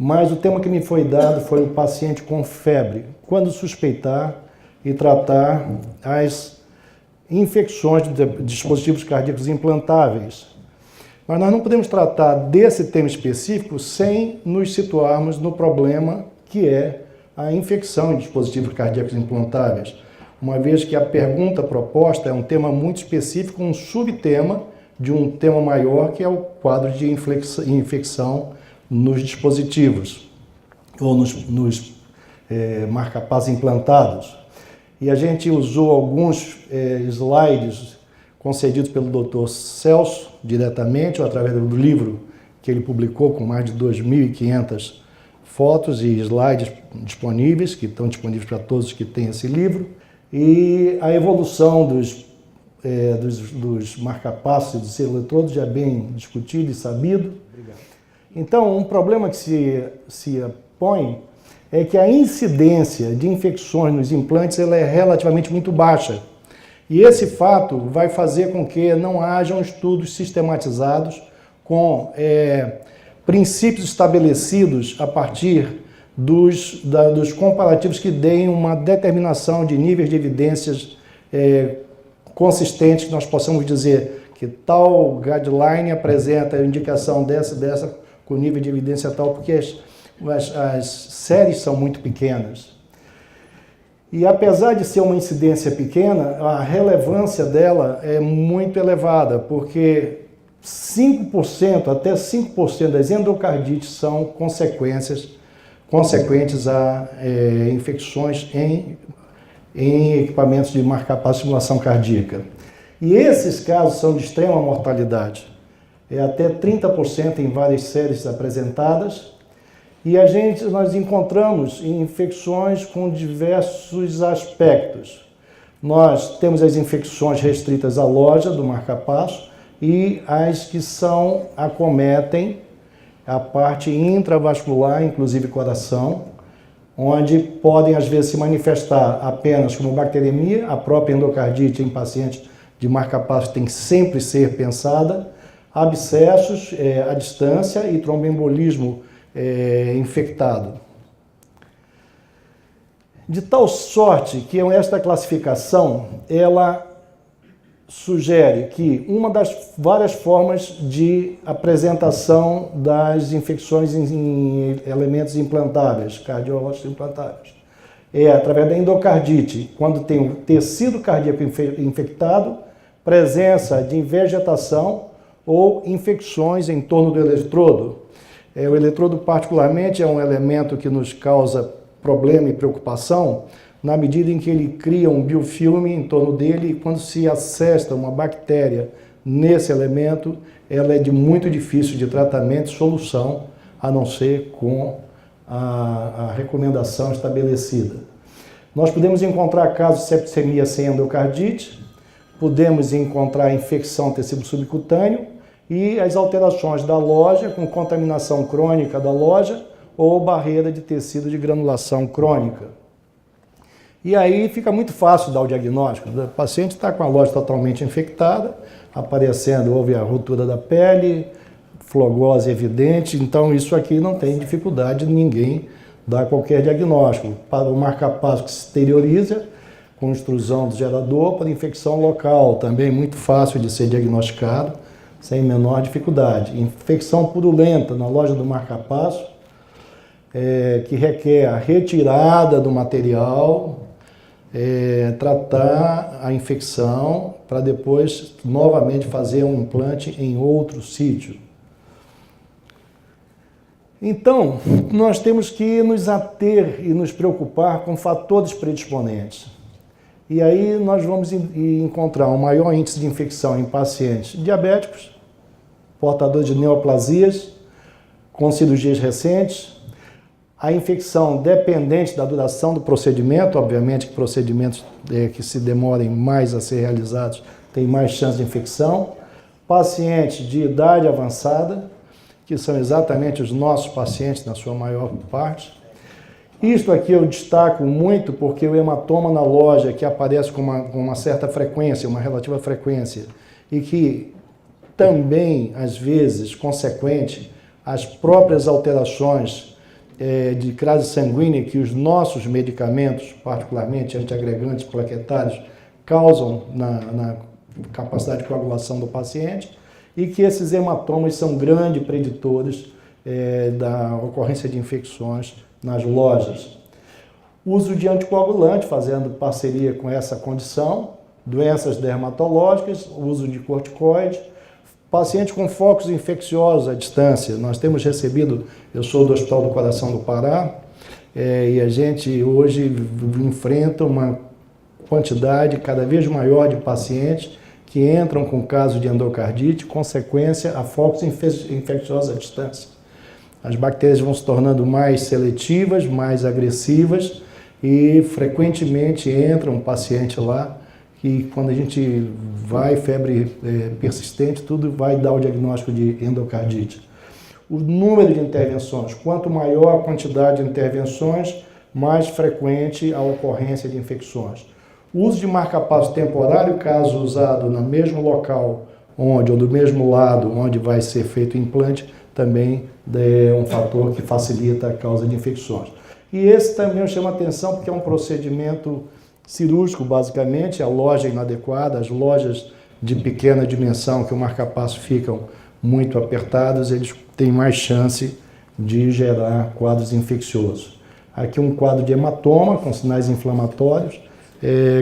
mas o tema que me foi dado foi o paciente com febre, quando suspeitar e tratar as infecções de dispositivos cardíacos implantáveis. Mas nós não podemos tratar desse tema específico sem nos situarmos no problema que é a infecção em dispositivos cardíacos implantáveis, uma vez que a pergunta proposta é um tema muito específico, um subtema de um tema maior, que é o quadro de infecção nos dispositivos, ou nos marca-passos implantados. E a gente usou alguns slides concedidos pelo Dr. Celso, diretamente, ou através do livro que ele publicou, com mais de 2.500 fotos e slides disponíveis, que estão disponíveis para todos que têm esse livro, e a evolução dos marca-passos e dos eletrodos já é bem discutido e sabido. Obrigado. Então, um problema que se põe é que a incidência de infecções nos implantes ela é relativamente muito baixa. E esse fato vai fazer com que não hajam estudos sistematizados com princípios estabelecidos a partir dos comparativos que deem uma determinação de níveis de evidências consistentes, que nós possamos dizer que tal guideline apresenta a indicação dessa com nível de evidência tal, porque as séries são muito pequenas. E apesar de ser uma incidência pequena, a relevância dela é muito elevada, porque 5% até 5% das endocardites são consequentes a infecções em equipamentos de marca-passo e simulação cardíaca. E esses casos são de extrema mortalidade, até 30% em várias séries apresentadas, e nós encontramos infecções com diversos aspectos. Nós temos as infecções restritas à loja do marca-passo e as que acometem a parte intravascular, inclusive coração, onde podem às vezes se manifestar apenas como bacteremia. A própria endocardite em pacientes de marca-passo tem que sempre ser pensada, abscessos à distância e tromboembolismo infectado. De tal sorte que esta classificação, ela sugere que uma das várias formas de apresentação das infecções em elementos implantáveis, cardiológicos implantáveis, é através da endocardite, quando tem um tecido cardíaco infectado, presença de vegetação ou infecções em torno do eletrodo. O eletrodo, particularmente, é um elemento que nos causa problema e preocupação, na medida em que ele cria um biofilme em torno dele, e quando se acessa uma bactéria nesse elemento, ela é de muito difícil de tratamento e solução, a não ser com a recomendação estabelecida. Nós podemos encontrar casos de septicemia sem endocardite, podemos encontrar infecção tecido subcutâneo, e as alterações da loja, com contaminação crônica da loja ou barreira de tecido de granulação crônica. E aí fica muito fácil dar o diagnóstico. O paciente está com a loja totalmente infectada, houve a ruptura da pele, flogose evidente, então isso aqui não tem dificuldade de ninguém dar qualquer diagnóstico. Para o marca-passo que se exterioriza, com extrusão do gerador, para infecção local, também muito fácil de ser diagnosticado, sem menor dificuldade. Infecção purulenta na loja do marca-passo, que requer a retirada do material, tratar a infecção para depois novamente fazer um implante em outro sítio. Então, nós temos que nos ater e nos preocupar com fatores predisponentes. E aí nós vamos encontrar um maior índice de infecção em pacientes diabéticos, portadores de neoplasias, com cirurgias recentes, a infecção dependente da duração do procedimento, obviamente que procedimentos que se demorem mais a ser realizados têm mais chance de infecção, pacientes de idade avançada, que são exatamente os nossos pacientes na sua maior parte. Isto aqui eu destaco muito porque o hematoma na loja, que aparece com uma certa frequência, uma relativa frequência, e que também, às vezes, consequente às próprias alterações de crase sanguínea que os nossos medicamentos, particularmente antiagregantes plaquetários, causam na capacidade de coagulação do paciente, e que esses hematomas são grandes preditores da ocorrência de infecções nas lojas. Uso de anticoagulante, fazendo parceria com essa condição, doenças dermatológicas, uso de corticoide, pacientes com focos infecciosos à distância. Nós temos recebido, eu sou do Hospital do Coração do Pará, e a gente hoje enfrenta uma quantidade cada vez maior de pacientes que entram com caso de endocardite, consequência a focos infecciosos à distância. As bactérias vão se tornando mais seletivas, mais agressivas, e frequentemente entra um paciente lá que, quando a gente vai, febre persistente, tudo vai dar o diagnóstico de endocardite. O número de intervenções, quanto maior a quantidade de intervenções, mais frequente a ocorrência de infecções. O uso de marca-passo temporário, caso usado no mesmo local ou do mesmo lado onde vai ser feito o implante, também é um fator que facilita a causa de infecções. E esse também chama atenção porque é um procedimento cirúrgico, basicamente, a loja inadequada, as lojas de pequena dimensão que o marca-passo ficam muito apertados, eles têm mais chance de gerar quadros infecciosos. Aqui um quadro de hematoma com sinais inflamatórios,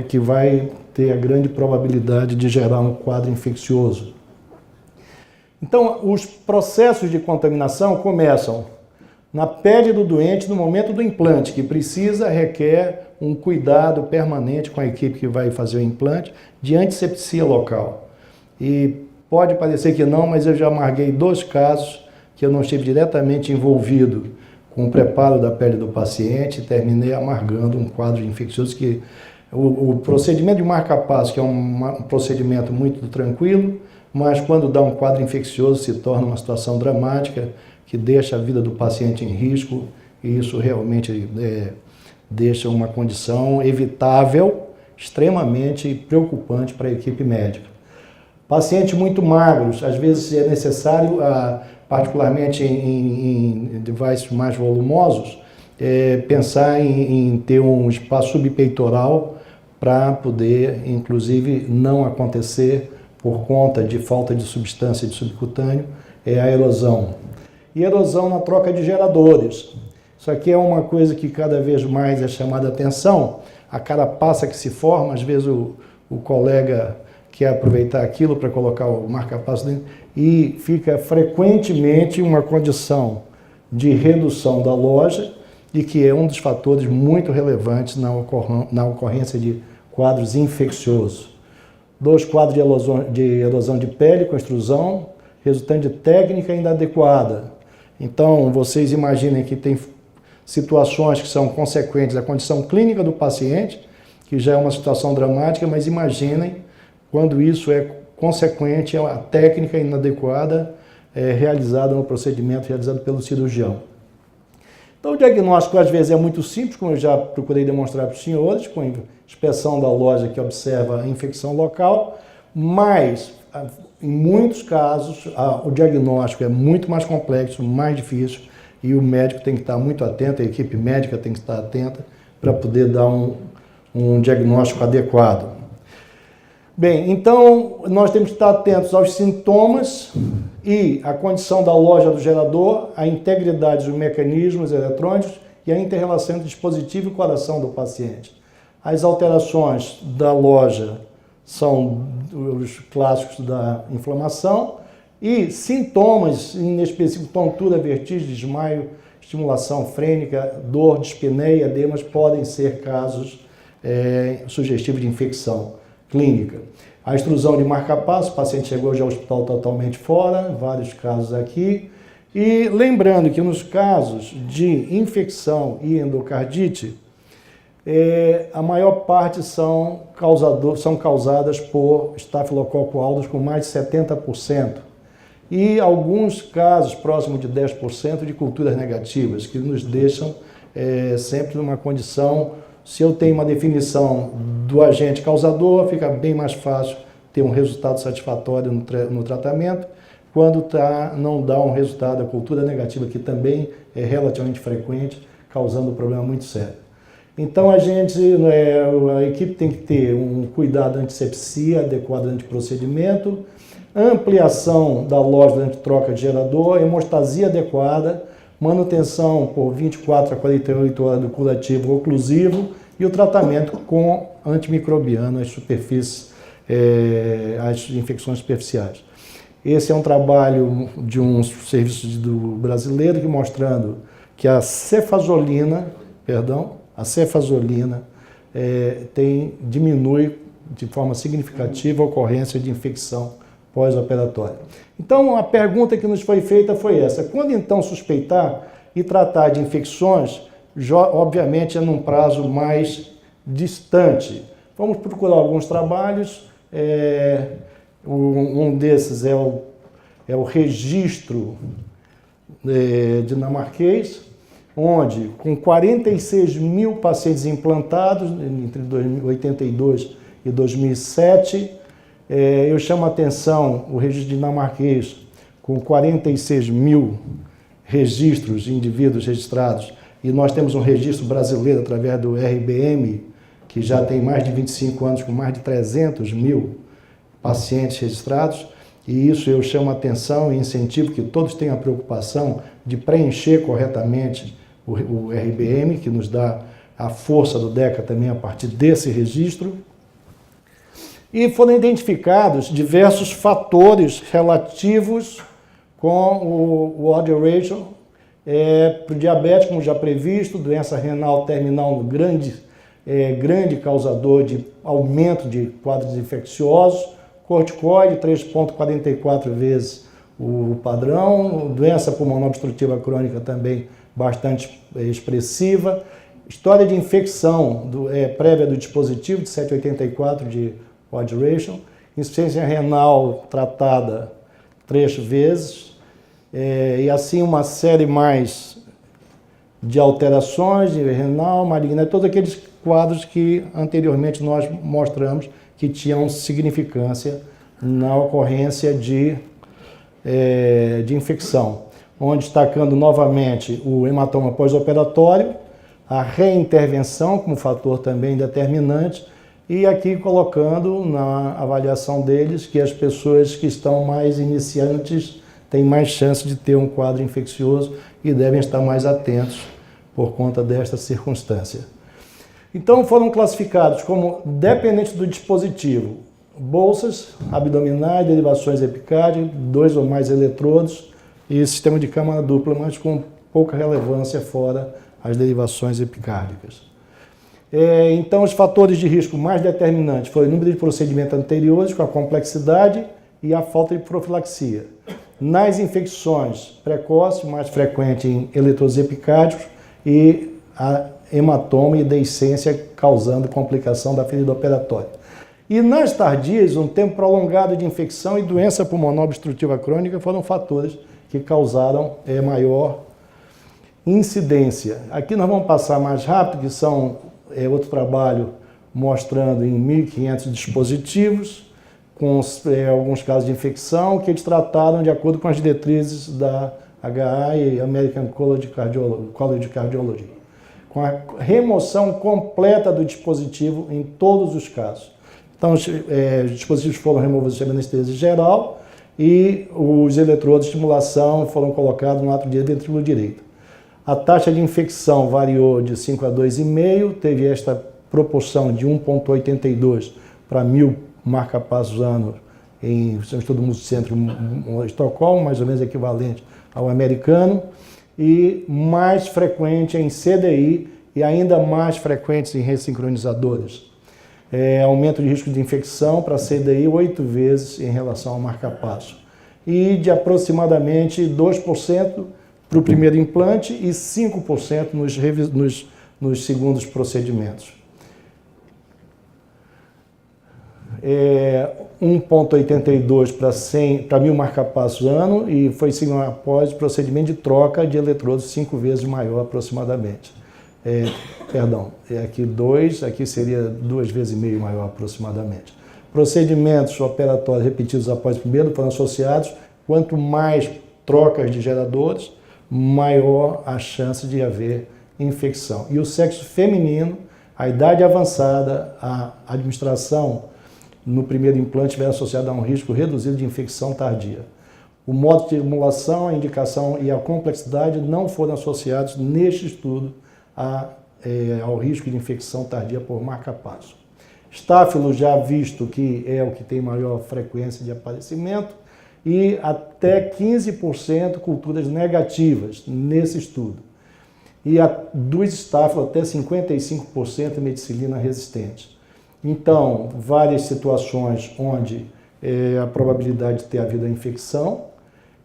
que vai ter a grande probabilidade de gerar um quadro infeccioso. Então, os processos de contaminação começam na pele do doente no momento do implante, que requer um cuidado permanente com a equipe que vai fazer o implante de antisepsia local. E pode parecer que não, mas eu já amarguei 2 casos que eu não estive diretamente envolvido com o preparo da pele do paciente e terminei amargando um quadro infeccioso que o procedimento de marca-passo, que é um procedimento muito tranquilo, mas quando dá um quadro infeccioso se torna uma situação dramática que deixa a vida do paciente em risco, e isso realmente deixa uma condição evitável, extremamente preocupante para a equipe médica. Pacientes muito magros, às vezes é necessário, particularmente em devices mais volumosos, pensar em ter um espaço subpeitoral para poder, inclusive, não acontecer por conta de falta de substância de subcutâneo, a erosão. E erosão na troca de geradores. Isso aqui é uma coisa que cada vez mais é chamada a atenção. A carapaça que se forma, às vezes o colega quer aproveitar aquilo para colocar o marca-passo dentro, e fica frequentemente uma condição de redução da loja, e que é um dos fatores muito relevantes na ocorrência de quadros infecciosos. 2 quadros de erosão de pele com extrusão, resultante de técnica inadequada. Então, vocês imaginem que tem situações que são consequentes da condição clínica do paciente, que já é uma situação dramática, mas imaginem quando isso é consequente à técnica inadequada realizada no procedimento realizado pelo cirurgião. Então, o diagnóstico às vezes é muito simples, como eu já procurei demonstrar para os senhores, com a inspeção da loja que observa a infecção local, mas em muitos casos o diagnóstico é muito mais complexo, mais difícil, e o médico tem que estar muito atento, a equipe médica tem que estar atenta para poder dar um diagnóstico adequado. Bem, então nós temos que estar atentos aos sintomas e à condição da loja do gerador, a integridade dos mecanismos eletrônicos e a inter-relação entre dispositivo e coração do paciente. As alterações da loja são os clássicos da inflamação e sintomas, em específico tontura, vertigem, desmaio, estimulação frênica, dor, dispneia, edemas, podem ser casos sugestivos de infecção clínica. A extrusão de marca-passo, o paciente chegou já ao hospital totalmente fora, vários casos aqui. E lembrando que nos casos de infecção e endocardite, a maior parte são causadas por Staphylococcus aureus com mais de 70%. E alguns casos, próximo de 10%, de culturas negativas, que nos deixam sempre numa condição. Se eu tenho uma definição do agente causador, fica bem mais fácil ter um resultado satisfatório no tratamento. quando não dá um resultado, a cultura negativa, que também é relativamente frequente, causando um problema muito sério. Então a equipe tem que ter um cuidado anti-sepsia adequado ante procedimento, ampliação da loja durante troca de gerador, hemostasia adequada, manutenção por 24 a 48 horas do curativo oclusivo e o tratamento com antimicrobiano às superfícies, às infecções superficiais. Esse é um trabalho de um serviço brasileiro que mostrando que a cefazolina diminui de forma significativa a ocorrência de infecção pós-operatória. Então, a pergunta que nos foi feita foi essa: quando então suspeitar e tratar de infecções, obviamente é num prazo mais distante. Vamos procurar alguns trabalhos, um desses é o registro dinamarquês, onde com 46 mil pacientes implantados entre 1982 e 2007, eu chamo a atenção o registro dinamarquês com 46 mil registros de indivíduos registrados, e nós temos um registro brasileiro através do RBM, que já tem mais de 25 anos, com mais de 300 mil pacientes registrados, e isso eu chamo a atenção e incentivo que todos tenham a preocupação de preencher corretamente o RBM, que nos dá a força do DECA também a partir desse registro. E foram identificados diversos fatores relativos com o odds ratio para o diabetes, como já previsto, doença renal terminal grande causador de aumento de quadros infecciosos, corticoide 3,44 vezes o padrão, doença pulmonar obstrutiva crônica também bastante expressiva, história de infecção prévia do dispositivo de 7,84 de odds ratio, insuficiência renal tratada 3 vezes, e assim uma série mais de alterações de renal, maligna, todos aqueles quadros que anteriormente nós mostramos que tinham significância na ocorrência de infecção, onde destacando novamente o hematoma pós-operatório, a reintervenção como fator também determinante, e aqui colocando na avaliação deles que as pessoas que estão mais iniciantes têm mais chance de ter um quadro infeccioso e devem estar mais atentos por conta desta circunstância. Então foram classificados como dependentes do dispositivo, bolsas abdominais, derivações epicárdicas, 2 ou mais eletrodos e sistema de câmara dupla, mas com pouca relevância fora as derivações epicárdicas. Então os fatores de risco mais determinantes foram o número de procedimentos anteriores com a complexidade e a falta de profilaxia. Nas infecções precoces, mais frequente em eletrodos epicárdicos e a hematoma e deiscência causando complicação da ferida operatória. E nas tardias, um tempo prolongado de infecção e doença pulmonar obstrutiva crônica foram fatores que causaram maior incidência. Aqui nós vamos passar mais rápido, que são outro trabalho mostrando em 1.500 dispositivos, com alguns casos de infecção, que eles trataram de acordo com as diretrizes da HA e American College of Cardiology, com a remoção completa do dispositivo em todos os casos. Então, os dispositivos foram removidos sob anestesia geral e os eletrodos de estimulação foram colocados no ato ventrículo direito. A taxa de infecção variou de 5 a 2,5, teve esta proporção de 1,82 para 1.000 marca-passos ano em estudo multicêntrico Estocolmo, mais ou menos equivalente ao americano, e mais frequente em CDI e ainda mais frequentes em ressincronizadores. Aumento de risco de infecção para CDI 8 vezes em relação ao marca-passo. E de aproximadamente 2% para o primeiro implante e 5% nos segundos procedimentos. 1,82 para 1.000 marca-passos ano e foi seguido após o procedimento de troca de eletrodos 5 vezes maior aproximadamente. Aqui 2, aqui seria 2,5 vezes maior aproximadamente. Procedimentos operatórios repetidos após o primeiro foram associados Quanto mais trocas de geradores, maior a chance de haver infecção. E o sexo feminino, a idade avançada, a administração no primeiro implante estiver associada a um risco reduzido de infecção tardia. O modo de estimulação, a indicação e a complexidade não foram associados neste estudo ao risco de infecção tardia por marca-passo. Estáfilo já visto que é o que tem maior frequência de aparecimento e até 15% culturas negativas nesse estudo. E dos estáfilos até 55% meticilina resistente. Então, várias situações onde a probabilidade de ter havido a infecção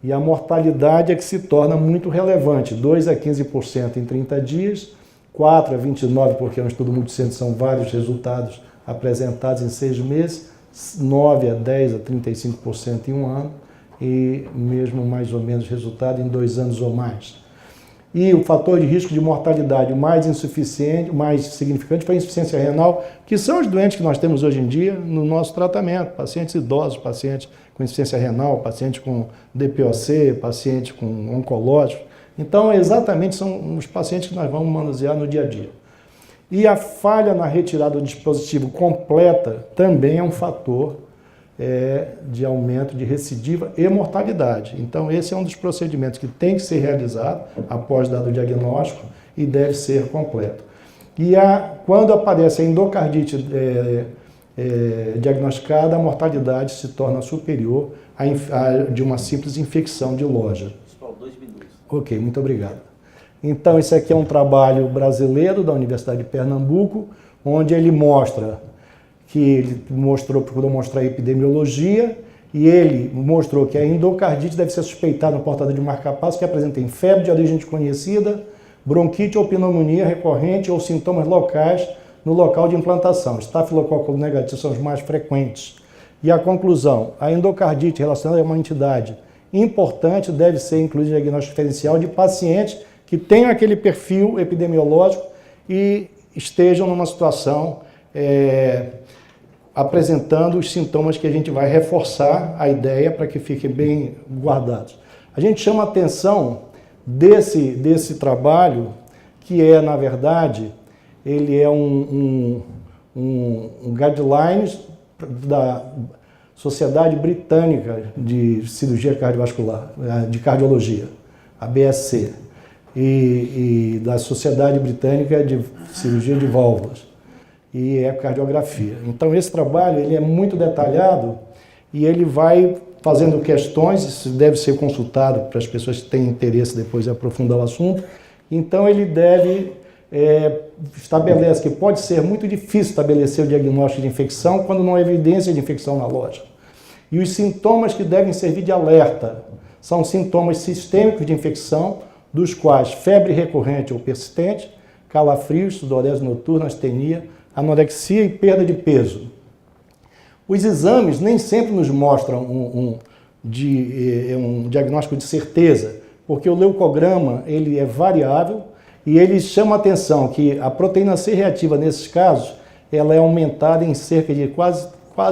e a mortalidade é que se torna muito relevante, 2 a 15% em 30 dias, 4 a 29%, porque é um estudo multicêntrico, são vários resultados apresentados em 6 meses, 9 a 10 a 35% em um ano e mesmo mais ou menos resultado em 2 anos ou mais. E o fator de risco de mortalidade mais insuficiente, mais significante foi a insuficiência renal, que são os doentes que nós temos hoje em dia no nosso tratamento, pacientes idosos, pacientes com insuficiência renal, pacientes com DPOC, pacientes com oncológicos. Então, exatamente são os pacientes que nós vamos manusear no dia a dia. E a falha na retirada do dispositivo completa também é um fator de aumento de recidiva e mortalidade. Então, esse é um dos procedimentos que tem que ser realizado após dado o diagnóstico e deve ser completo. E quando aparece a endocardite diagnosticada, a mortalidade se torna superior à de uma simples infecção de loja. 2 minutos. Ok, muito obrigado. Então, esse aqui é um trabalho brasileiro da Universidade de Pernambuco, onde ele procurou mostrar a epidemiologia, e ele mostrou que a endocardite deve ser suspeitada no portador de marca-passo que apresentem febre de origem desconhecida, bronquite ou pneumonia recorrente ou sintomas locais no local de implantação. Estafilococcus negativo são os mais frequentes. E a conclusão, a endocardite relacionada a uma entidade importante deve ser incluída no diagnóstico diferencial de pacientes que tenham aquele perfil epidemiológico e estejam numa situação apresentando os sintomas que a gente vai reforçar a ideia para que fiquem bem guardados. A gente chama a atenção desse trabalho, que na verdade, ele é um guidelines da Sociedade Britânica de Cirurgia Cardiovascular, de Cardiologia, a BSC, e da Sociedade Britânica de Cirurgia de Válvulas e ecocardiografia. Então, esse trabalho ele é muito detalhado e ele vai fazendo questões, isso deve ser consultado para as pessoas que têm interesse depois de aprofundar o assunto. Então, ele estabelece que pode ser muito difícil estabelecer o diagnóstico de infecção quando não há evidência de infecção na loja. E os sintomas que devem servir de alerta são sintomas sistêmicos de infecção, dos quais febre recorrente ou persistente, calafrios, sudorese noturna, astenia, anorexia e perda de peso. Os exames nem sempre nos mostram um diagnóstico de certeza, porque o leucograma ele é variável e ele chama a atenção que a proteína C reativa nesses casos ela é aumentada em cerca de quase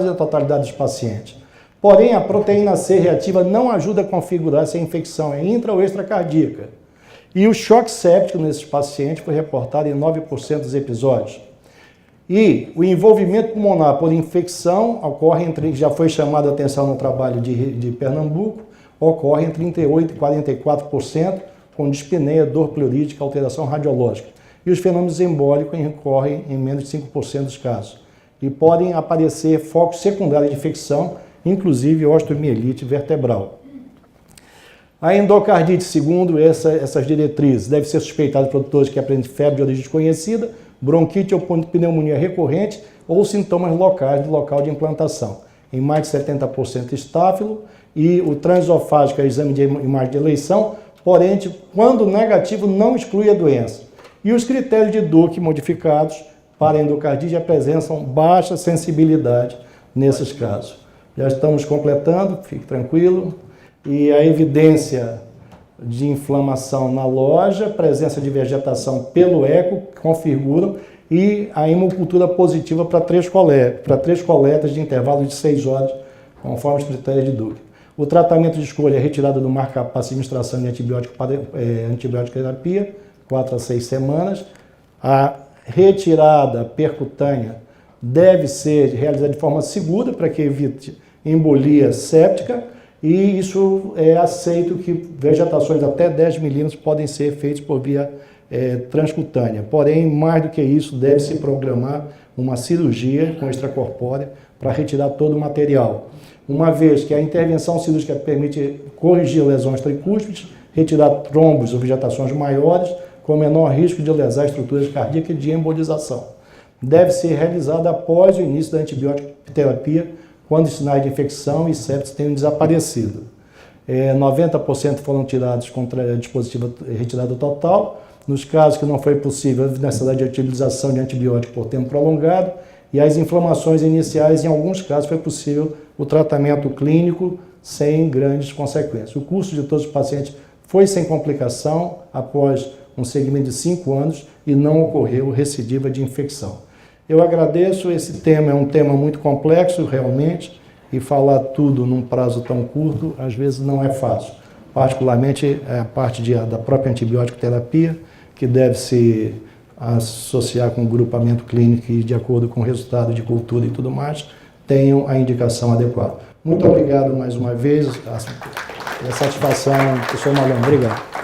a totalidade dos pacientes. Porém, a proteína C reativa não ajuda a configurar se a infecção é intra ou extracardíaca. E o choque séptico nesses pacientes foi reportado em 9% dos episódios. E o envolvimento pulmonar por infecção ocorre já foi chamada a atenção no trabalho de Pernambuco, ocorre em 38% e 44%, com dispneia, dor pleurítica, alteração radiológica. E os fenômenos embólicos ocorrem em menos de 5% dos casos. E podem aparecer focos secundários de infecção, inclusive osteomielite vertebral. A endocardite, segundo essas diretrizes, deve ser suspeitada de produtores que apresentam febre de origem desconhecida, bronquite ou pneumonia recorrente ou sintomas locais do local de implantação. Em mais de 70% estáfilo e o transesofágico é o exame de imagem de eleição, porém, quando negativo, não exclui a doença. E os critérios de Duke modificados para a endocardite apresentam baixa sensibilidade nesses casos. Já estamos completando, fique tranquilo. E a evidência de inflamação na loja, presença de vegetação pelo eco, configuram, e a hemocultura positiva para 3 coletas de intervalo de 6 horas, conforme os critérios de Duke. O tratamento de escolha é retirada do marca-passo para administração de antibiótico terapia, 4 a 6 semanas. A retirada percutânea deve ser realizada de forma segura para que evite embolia séptica, e isso é aceito que vegetações até 10 milímetros podem ser feitas por via transcutânea. Porém, mais do que isso, deve-se programar uma cirurgia com extracorpórea para retirar todo o material. Uma vez que a intervenção cirúrgica permite corrigir lesões tricúspides, retirar trombos ou vegetações maiores, com menor risco de lesar estruturas cardíacas e de embolização. Deve ser realizada após o início da antibiótico terapia, quando os sinais de infecção e sepsis tenham desaparecido. 90% foram tirados contra a dispositiva retirada total. Nos casos que não foi possível, a necessidade de utilização de antibiótico por tempo prolongado, e as inflamações iniciais, em alguns casos, foi possível o tratamento clínico sem grandes consequências. O curso de todos os pacientes foi sem complicação após um segmento de 5 anos e não ocorreu recidiva de infecção. Eu agradeço, esse tema é um tema muito complexo realmente, e falar tudo num prazo tão curto às vezes não é fácil, particularmente a parte da própria antibiótico terapia, que deve se associar com o grupamento clínico e de acordo com o resultado de cultura e tudo mais, tenham a indicação adequada. Muito obrigado mais uma vez, a satisfação, professor Malão, obrigado.